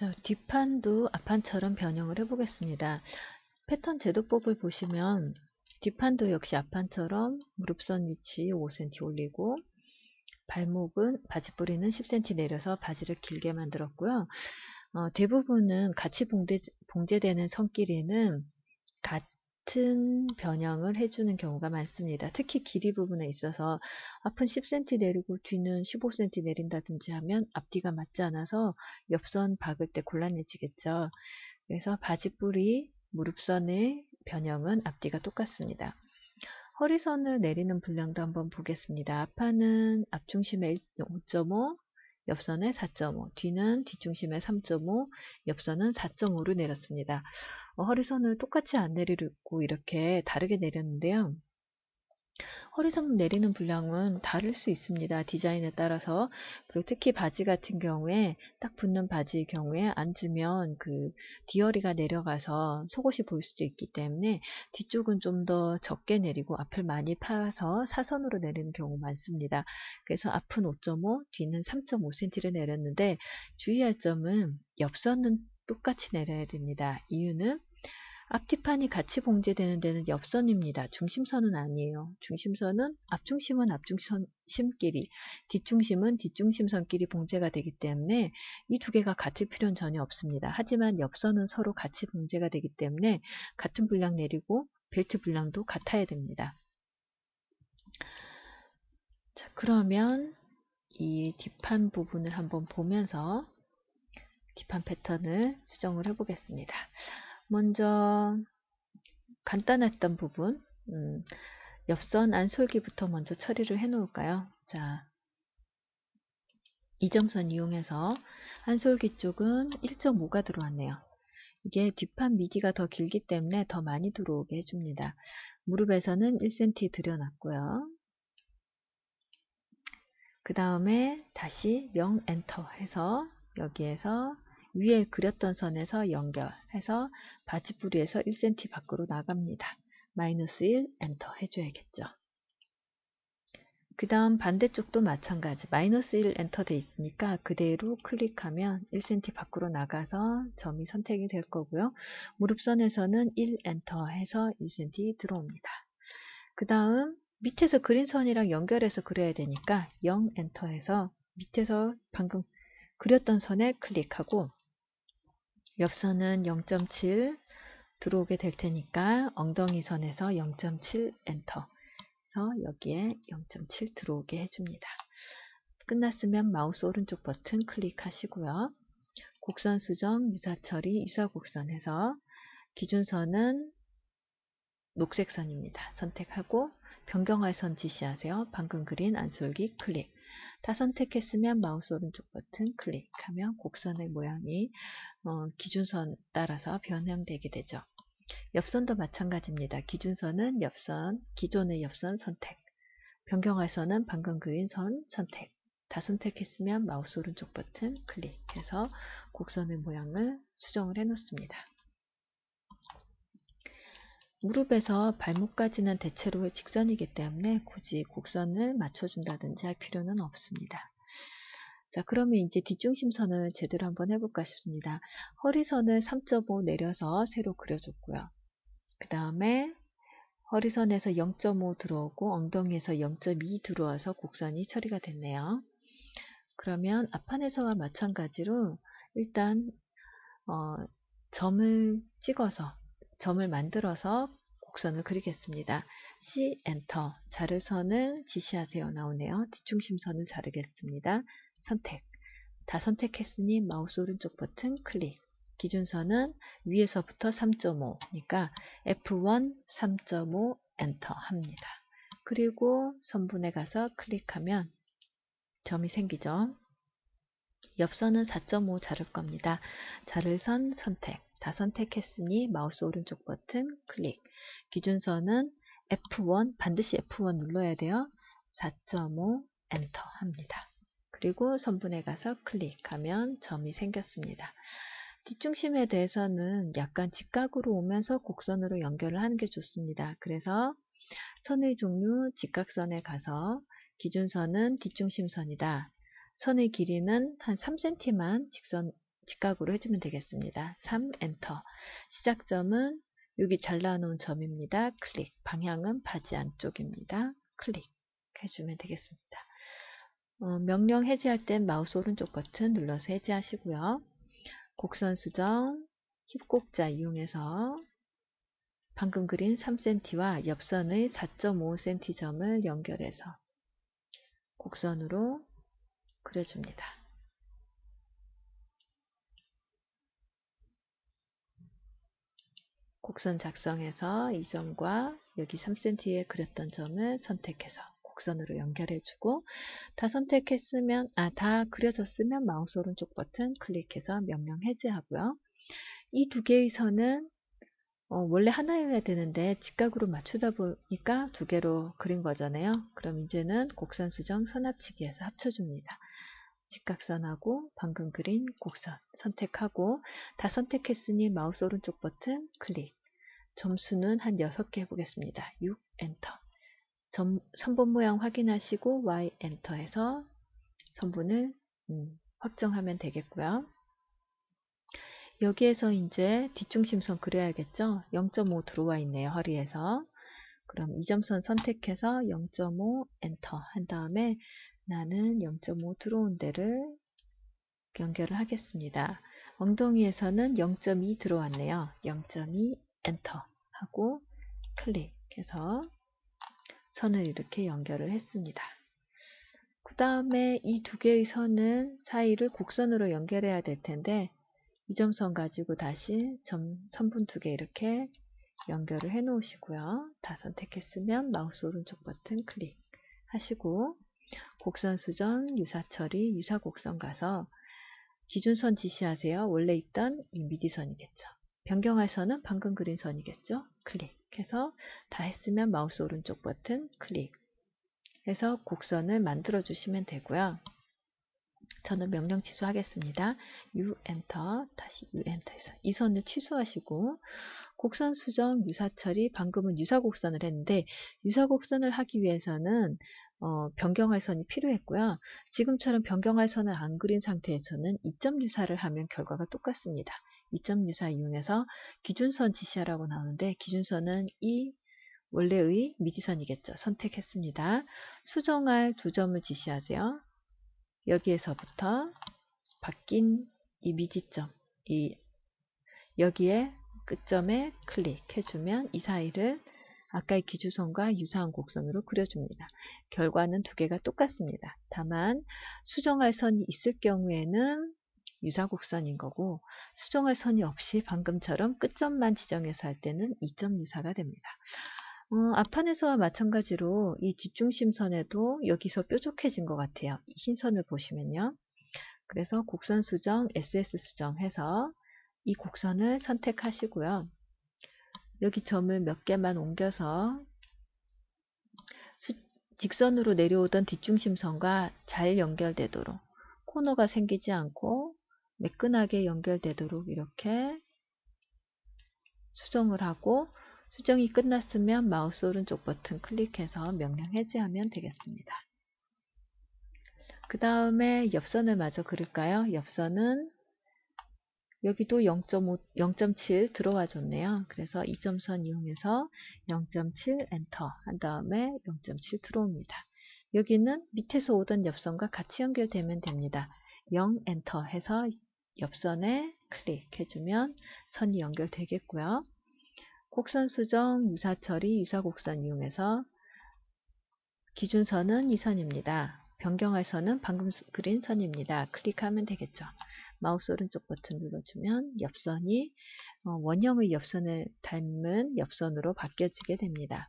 자, 뒷판도 앞판처럼 변형을 해보겠습니다. 패턴 제도법을 보시면 뒷판도 역시 앞판처럼 무릎선 위치 5cm 올리고 발목은 바지뿌리는 10cm 내려서 바지를 길게 만들었고요. 대부분은 같이 봉제되는 선끼리는 같은 변형을 해주는 경우가 많습니다. 특히 길이 부분에 있어서 앞은 10cm 내리고 뒤는 15cm 내린다든지 하면 앞뒤가 맞지 않아서 옆선 박을 때 곤란해지겠죠. 그래서 바지뿌리, 무릎선의 변형은 앞뒤가 똑같습니다. 허리선을 내리는 분량도 한번 보겠습니다. 앞판은 앞중심에 5.5, 옆선에 4.5, 뒤는 뒷중심에 3.5, 옆선은 4.5로 내렸습니다. 허리선을 똑같이 안 내리고 이렇게 다르게 내렸는데요. 허리선 내리는 분량은 다를 수 있습니다. 디자인에 따라서. 그리고 특히 바지 같은 경우에 딱 붙는 바지의 경우에 앉으면 그 뒤허리가 내려가서 속옷이 보일 수도 있기 때문에 뒤쪽은 좀 더 적게 내리고 앞을 많이 파서 사선으로 내리는 경우 많습니다. 그래서 앞은 5.5, 뒤는 3.5cm를 내렸는데 주의할 점은 옆선은 똑같이 내려야 됩니다. 이유는 앞뒤판이 같이 봉제되는 데는 옆선입니다. 중심선은 아니에요. 중심선은 앞중심은 앞중심끼리, 뒷중심은 뒷중심선끼리 봉제가 되기 때문에 이 두 개가 같을 필요는 전혀 없습니다. 하지만 옆선은 서로 같이 봉제가 되기 때문에 같은 분량 내리고 벨트 분량도 같아야 됩니다. 자, 그러면 이 뒷판 부분을 한번 보면서 뒷판 패턴을 수정을 해 보겠습니다. 먼저 간단했던 부분, 옆선 안솔기부터 먼저 처리를 해 놓을까요? 자, 이점선 이용해서 안솔기 쪽은 1.5가 들어왔네요. 이게 뒷판 미디가 더 길기 때문에 더 많이 들어오게 해줍니다. 무릎에서는 1cm 들여놨고요. 그 다음에 다시 0 엔터 해서 여기에서 위에 그렸던 선에서 연결해서 바지뿌리에서 1cm 밖으로 나갑니다. 마이너스 1 엔터 해줘야겠죠. 그 다음 반대쪽도 마찬가지 마이너스 1 엔터 돼 있으니까 그대로 클릭하면 1cm 밖으로 나가서 점이 선택이 될 거고요. 무릎선에서는 1 엔터 해서 1cm 들어옵니다. 그 다음 밑에서 그린 선이랑 연결해서 그려야 되니까 0 엔터 해서 밑에서 방금 그렸던 선에 클릭하고 옆선은 0.7 들어오게 될 테니까 엉덩이 선에서 0.7 엔터 해서 여기에 0.7 들어오게 해줍니다. 끝났으면 마우스 오른쪽 버튼 클릭하시고요. 곡선 수정, 유사 처리, 유사 곡선 해서 기준선은 녹색 선입니다. 선택하고 변경할 선 지시하세요. 방금 그린 안솔기 클릭. 다 선택했으면 마우스 오른쪽 버튼 클릭하면 곡선의 모양이 기준선 따라서 변형되게 되죠. 옆선도 마찬가지입니다. 기준선은 옆선, 기존의 옆선 선택. 변경할 선은 방금 그린 선 선택. 다 선택했으면 마우스 오른쪽 버튼 클릭해서 곡선의 모양을 수정을 해 놓습니다. 무릎에서 발목까지는 대체로 직선이기 때문에 굳이 곡선을 맞춰준다든지 할 필요는 없습니다. 자, 그러면 이제 뒷중심선을 제대로 한번 해볼까 싶습니다. 허리선을 3.5 내려서 세로 그려줬고요. 그 다음에 허리선에서 0.5 들어오고 엉덩이에서 0.2 들어와서 곡선이 처리가 됐네요. 그러면 앞판에서와 마찬가지로 일단 점을 찍어서 점을 만들어서 곡선을 그리겠습니다. C 엔터 자를 선을 지시하세요 나오네요. 뒷중심선을 자르겠습니다. 선택 다 선택했으니 마우스 오른쪽 버튼 클릭. 기준선은 위에서부터 3.5니까 F1 3.5 엔터 합니다. 그리고 선분에 가서 클릭하면 점이 생기죠. 옆선은 4.5 자를 겁니다. 자를 선 선택. 다 선택했으니 마우스 오른쪽 버튼 클릭. 기준선은 F1 반드시 F1 눌러야 돼요. 4.5 엔터 합니다. 그리고 선분에 가서 클릭하면 점이 생겼습니다. 뒷중심에 대해서는 약간 직각으로 오면서 곡선으로 연결을 하는 게 좋습니다. 그래서 선의 종류 직각선에 가서 기준선은 뒷중심선이다. 선의 길이는 한 3cm만 직각으로 해주면 되겠습니다. 3 엔터. 시작점은 여기 잘라놓은 점입니다. 클릭. 방향은 바지 안쪽입니다. 클릭 해주면 되겠습니다. 명령 해제할 땐 마우스 오른쪽 버튼 눌러서 해제하시고요. 곡선 수정 힙곡자 이용해서 방금 그린 3cm와 옆선의 4.5cm 점을 연결해서 곡선으로 그려줍니다. 곡선 작성해서 이 점과 여기 3cm에 그렸던 점을 선택해서 곡선으로 연결해주고, 다 그려졌으면 마우스 오른쪽 버튼 클릭해서 명령 해제하고요. 이 두 개의 선은 원래 하나여야 되는데 직각으로 맞추다 보니까 두 개로 그린 거잖아요. 그럼 이제는 곡선 수정 선합치기해서 합쳐줍니다. 직각선하고 방금 그린 곡선 선택하고, 다 선택했으니 마우스 오른쪽 버튼 클릭. 점수는 한 6개 해보겠습니다. 6 엔터. 선분 모양 확인하시고 Y 엔터 해서 선분을 확정하면 되겠고요. 여기에서 이제 뒷중심선 그려야겠죠. 0.5 들어와 있네요. 허리에서. 그럼 이점선 선택해서 0.5 엔터 한 다음에 나는 0.5 들어온 데를 연결을 하겠습니다. 엉덩이에서는 0.2 들어왔네요. 0.2 엔터 하고 클릭해서 선을 이렇게 연결을 했습니다. 그 다음에 이 두 개의 선은 사이를 곡선으로 연결해야 될 텐데, 이점선 가지고 다시 선분 두 개 이렇게 연결을 해 놓으시고요. 다 선택했으면 마우스 오른쪽 버튼 클릭 하시고, 곡선 수정 유사 처리 유사 곡선 가서 기준선 지시하세요. 원래 있던 이 미디선이겠죠. 변경할 선은 방금 그린 선이겠죠. 클릭해서 다 했으면 마우스 오른쪽 버튼 클릭 해서 곡선을 만들어 주시면 되고요. 저는 명령 취소하겠습니다. U 엔터 다시 U 엔터 해서 이 선을 취소하시고, 곡선 수정 유사 처리, 방금은 유사 곡선을 했는데 유사 곡선을 하기 위해서는 변경할 선이 필요했고요. 지금처럼 변경할 선을 안 그린 상태에서는 이점 유사를 하면 결과가 똑같습니다. 이점 유사 이용해서 기준선 지시하라고 나오는데, 기준선은 이 원래의 미지선이겠죠. 선택했습니다. 수정할 두 점을 지시하세요. 여기에서부터 바뀐 이 미지점, 여기에 끝점에 클릭해주면 이 사이를 아까의 기준선과 유사한 곡선으로 그려줍니다. 결과는 두 개가 똑같습니다. 다만 수정할 선이 있을 경우에는 유사 곡선인 거고, 수정할 선이 없이 방금처럼 끝점만 지정해서 할 때는 이점 유사가 됩니다. 앞판에서와 마찬가지로 이 뒷중심선에도 여기서 뾰족해진 것 같아요. 이 흰 선을 보시면요. 그래서 곡선 수정, SS 수정해서 이 곡선을 선택하시고요. 여기 점을 몇 개만 옮겨서 직선으로 내려오던 뒷중심선과 잘 연결되도록, 코너가 생기지 않고 매끈하게 연결되도록 이렇게 수정을 하고, 수정이 끝났으면 마우스 오른쪽 버튼 클릭해서 명령 해제하면 되겠습니다. 그 다음에 옆선을 마저 그릴까요? 옆선은 여기도 0.7 들어와 줬네요. 그래서 이점선 이용해서 0.7 엔터 한 다음에 0.7 들어옵니다. 여기는 밑에서 오던 옆선과 같이 연결되면 됩니다. 0 엔터 해서 옆선에 클릭해주면 선이 연결되겠고요. 곡선 수정, 유사 처리, 유사 곡선 이용해서 기준선은 이 선입니다. 변경할 선은 방금 그린 선입니다. 클릭하면 되겠죠. 마우스 오른쪽 버튼 눌러주면 옆선이 원형의 옆선을 닮은 옆선으로 바뀌어지게 됩니다.